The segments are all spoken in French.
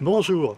Bonjour.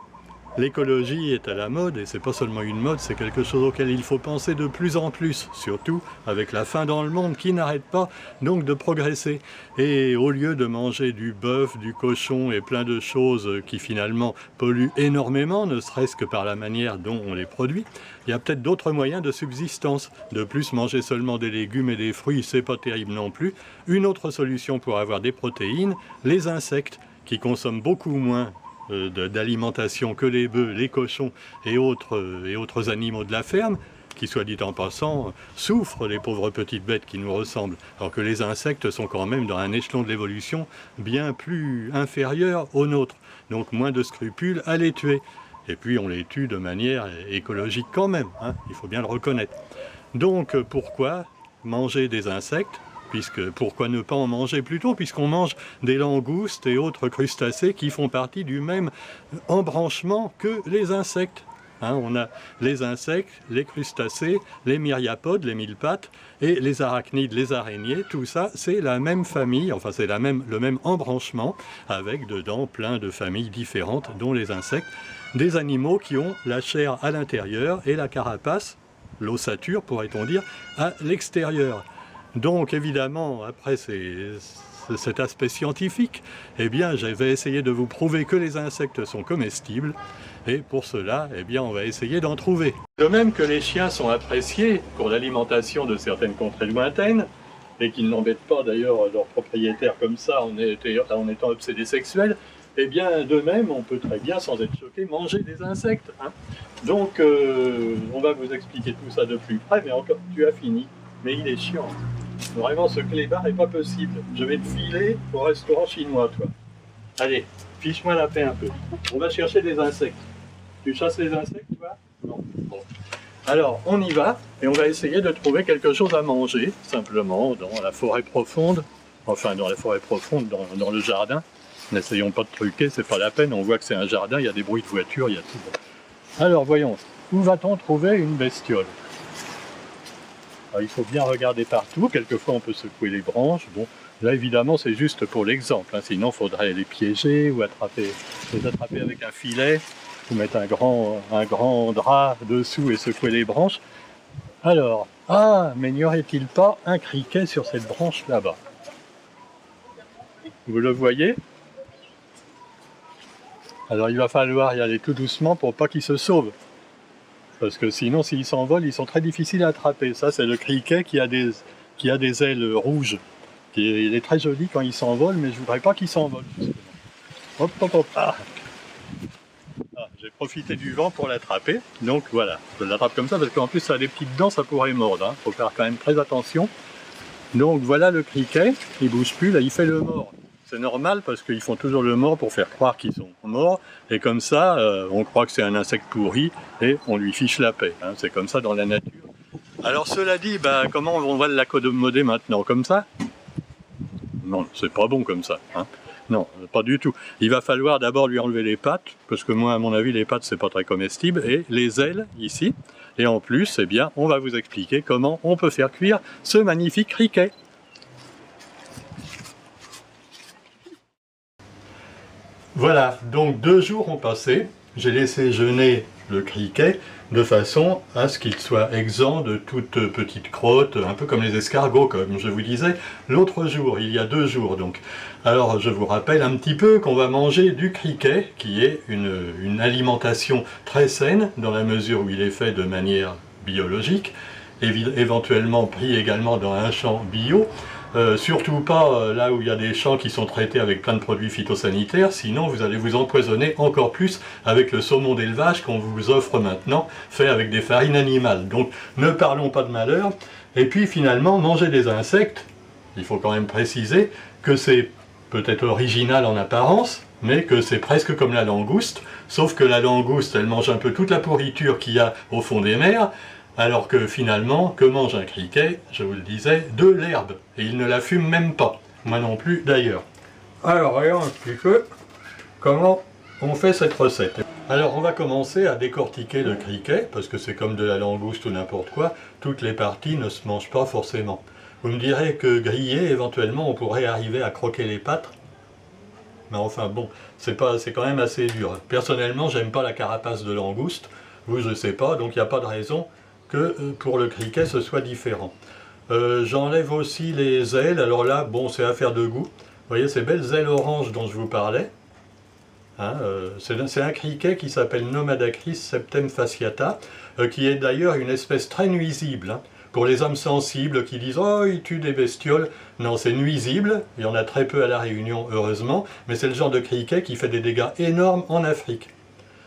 L'écologie est à la mode et c'est pas seulement une mode, c'est quelque chose auquel il faut penser de plus en plus, surtout avec la faim dans le monde qui n'arrête pas donc de progresser. Et au lieu de manger du bœuf, du cochon et plein de choses qui finalement polluent énormément, ne serait-ce que par la manière dont on les produit, il y a peut-être d'autres moyens de subsistance. De plus, manger seulement des légumes et des fruits, c'est pas terrible non plus. Une autre solution pour avoir des protéines, les insectes, qui consomment beaucoup moins d'alimentation que les bœufs, les cochons et autres animaux de la ferme, qui, soit dit en passant, souffrent, les pauvres petites bêtes qui nous ressemblent, alors que les insectes sont quand même dans un échelon de l'évolution bien plus inférieur au nôtre, donc moins de scrupules à les tuer. Et puis on les tue de manière écologique quand même, hein, il faut bien le reconnaître. Donc pourquoi manger des insectes ? Pourquoi ne pas en manger plutôt, puisqu'on mange des langoustes et autres crustacés qui font partie du même embranchement que les insectes. Hein, on a les insectes, les crustacés, les myriapodes, les mille pattes, et les arachnides, les araignées, tout ça c'est la même famille, enfin c'est le même embranchement, avec dedans plein de familles différentes, dont les insectes, des animaux qui ont la chair à l'intérieur et la carapace, l'ossature pourrait-on dire, à l'extérieur. Donc évidemment, après cet aspect scientifique, eh bien je vais essayer de vous prouver que les insectes sont comestibles, et pour cela, eh bien on va essayer d'en trouver. De même que les chiens sont appréciés pour l'alimentation de certaines contrées lointaines, et qu'ils n'embêtent pas d'ailleurs leurs propriétaires comme ça en étant obsédés sexuels, eh bien de même on peut très bien, sans être choqué, manger des insectes. Hein. Donc on va vous expliquer tout ça de plus près, mais encore tu as fini, mais il est chiant. Vraiment, ce clébard est pas possible. Je vais te filer au restaurant chinois, toi. Allez, fiche-moi la paix un peu. On va chercher des insectes. Tu chasses les insectes, toi? Non. Bon. Alors, on y va, et on va essayer de trouver quelque chose à manger, simplement, dans la forêt profonde. Enfin, dans la forêt profonde, dans le jardin. N'essayons pas de truquer, c'est pas la peine. On voit que c'est un jardin, il y a des bruits de voitures, il y a tout. Alors, voyons. Où va-t-on trouver une bestiole? Alors, il faut bien regarder partout, quelquefois on peut secouer les branches. Bon, là évidemment c'est juste pour l'exemple, hein. Sinon il faudrait les piéger ou les attraper avec un filet, ou mettre un grand drap dessous et secouer les branches. Alors, mais n'y aurait-il pas un criquet sur cette branche là-bas? Vous le voyez? Alors il va falloir y aller tout doucement pour pas qu'il se sauve. Parce que sinon, s'ils s'envolent, ils sont très difficiles à attraper. Ça, c'est le criquet qui a des ailes rouges. Il est très joli quand il s'envole, mais je ne voudrais pas qu'il s'envole. Hop, hop, hop. J'ai profité du vent pour l'attraper. Donc voilà, je l'attrape comme ça, parce qu'en plus, ça a des petites dents, ça pourrait mordre. Il faut faire quand même très attention. Donc voilà le criquet, il ne bouge plus, là, il fait le mort. C'est normal parce qu'ils font toujours le mort pour faire croire qu'ils sont morts, et comme ça, on croit que c'est un insecte pourri, et on lui fiche la paix. Hein. C'est comme ça dans la nature. Alors cela dit, comment on va l'accommoder maintenant? Comme ça? Non, c'est pas bon comme ça. Hein. Non, pas du tout. Il va falloir d'abord lui enlever les pattes, parce que moi, à mon avis, les pattes, c'est pas très comestible, et les ailes, ici. Et en plus, eh bien, on va vous expliquer comment on peut faire cuire ce magnifique criquet. Voilà, donc 2 jours ont passé, j'ai laissé jeûner le criquet de façon à ce qu'il soit exempt de toute petite crotte, un peu comme les escargots, comme je vous disais l'autre jour, il y a 2 jours donc. Alors je vous rappelle un petit peu qu'on va manger du criquet, qui est une alimentation très saine, dans la mesure où il est fait de manière biologique, éventuellement pris également dans un champ bio. Surtout pas là où il y a des champs qui sont traités avec plein de produits phytosanitaires, sinon vous allez vous empoisonner encore plus avec le saumon d'élevage qu'on vous offre maintenant, fait avec des farines animales. Donc ne parlons pas de malheur. Et puis finalement, manger des insectes, il faut quand même préciser que c'est peut-être original en apparence, mais que c'est presque comme la langouste, sauf que la langouste, elle mange un peu toute la pourriture qu'il y a au fond des mers, alors que finalement, que mange un criquet? Je vous le disais, de l'herbe. Et il ne la fume même pas. Moi non plus d'ailleurs. Alors, voyons un petit peu comment on fait cette recette. Alors, on va commencer à décortiquer le criquet, parce que c'est comme de la langouste ou n'importe quoi. Toutes les parties ne se mangent pas forcément. Vous me direz que grillé, éventuellement, on pourrait arriver à croquer les pattes. Mais enfin bon, c'est quand même assez dur. Personnellement, j'aime pas la carapace de langouste. Vous, je sais pas, donc il n'y a pas de raison que pour le criquet ce soit différent. J'enlève aussi les ailes. Alors là, bon, c'est affaire de goût. Vous voyez ces belles ailes oranges dont je vous parlais. Hein, c'est un criquet qui s'appelle Nomadacris septem fasciata, qui est d'ailleurs une espèce très nuisible. Hein. Pour les hommes sensibles qui disent « Oh, il tue des bestioles », non, c'est nuisible, il y en a très peu à La Réunion, heureusement, mais c'est le genre de criquet qui fait des dégâts énormes en Afrique.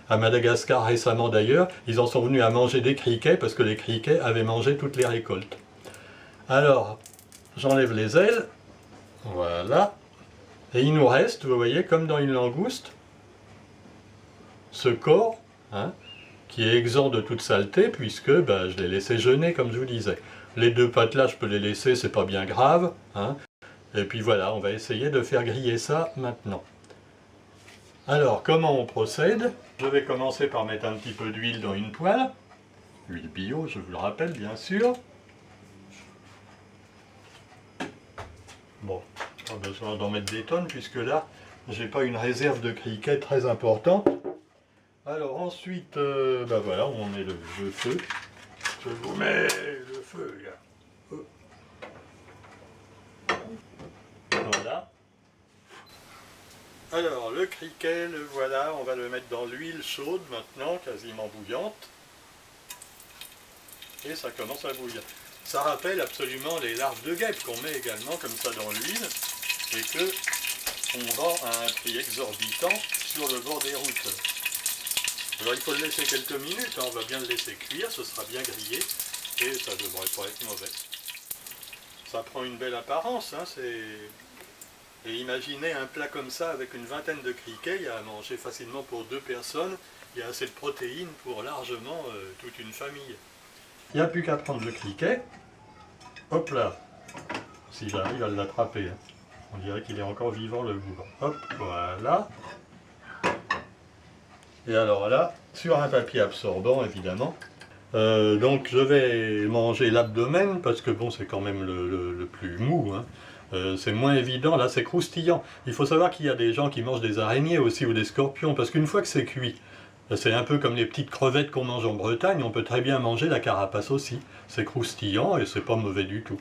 À Madagascar récemment d'ailleurs, ils en sont venus à manger des criquets parce que les criquets avaient mangé toutes les récoltes. Alors, j'enlève les ailes, voilà, et il nous reste, vous voyez, comme dans une langouste, ce corps, hein, qui est exempt de toute saleté, puisque je l'ai laissé jeûner, comme je vous disais. Les deux pattes là, je peux les laisser, c'est pas bien grave. Hein. Et puis voilà, on va essayer de faire griller ça maintenant. Alors, comment on procède? Je vais commencer par mettre un petit peu d'huile dans une poêle. Huile bio, je vous le rappelle, bien sûr. Bon, pas besoin d'en mettre des tonnes, puisque là, j'ai pas une réserve de criquets très importante. Alors ensuite, voilà, on met le feu. Je vous mets le feu là. Voilà. Alors le criquet, le voilà, on va le mettre dans l'huile chaude maintenant, quasiment bouillante. Et ça commence à bouillir. Ça rappelle absolument les larves de guêpe qu'on met également comme ça dans l'huile et que on vend à un prix exorbitant sur le bord des routes. Alors il faut le laisser quelques minutes, hein, on va bien le laisser cuire, ce sera bien grillé et ça ne devrait pas être mauvais. Ça prend une belle apparence, hein, et imaginez un plat comme ça avec une vingtaine de criquets, il y a à manger facilement pour 2 personnes, il y a assez de protéines pour largement toute une famille. Il n'y a plus qu'à prendre le criquet, hop là, si j'arrive à l'attraper, hein. On dirait qu'il est encore vivant le bout. Hop, voilà. Et alors là, sur un papier absorbant évidemment, donc je vais manger l'abdomen parce que bon, c'est quand même le plus mou, hein. C'est moins évident, là c'est croustillant. Il faut savoir qu'il y a des gens qui mangent des araignées aussi ou des scorpions, parce qu'une fois que c'est cuit, c'est un peu comme les petites crevettes qu'on mange en Bretagne, on peut très bien manger la carapace aussi. C'est croustillant et c'est pas mauvais du tout.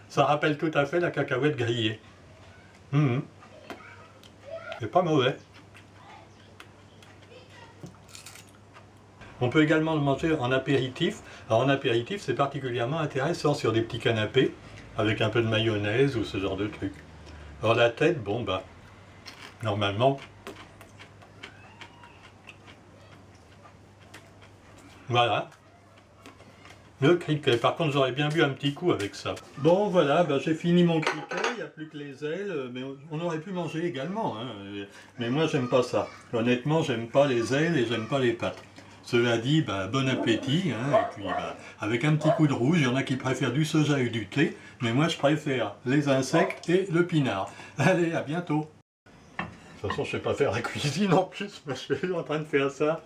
Ça rappelle tout à fait la cacahuète grillée. C'est pas mauvais. On peut également le manger en apéritif. Alors en apéritif, c'est particulièrement intéressant sur des petits canapés, avec un peu de mayonnaise ou ce genre de truc. Alors la tête, bon normalement, voilà. Le criquet, par contre j'aurais bien bu un petit coup avec ça. Bon voilà, j'ai fini mon criquet, il n'y a plus que les ailes, mais on aurait pu manger également, hein. Mais moi j'aime pas ça. Honnêtement, j'aime pas les ailes et j'aime pas les pattes. Cela dit, bon appétit, hein, et puis avec un petit coup de rouge, il y en a qui préfèrent du soja et du thé, mais moi je préfère les insectes et le pinard. Allez, à bientôt. De toute façon, je ne sais pas faire la cuisine en plus, mais je suis en train de faire ça.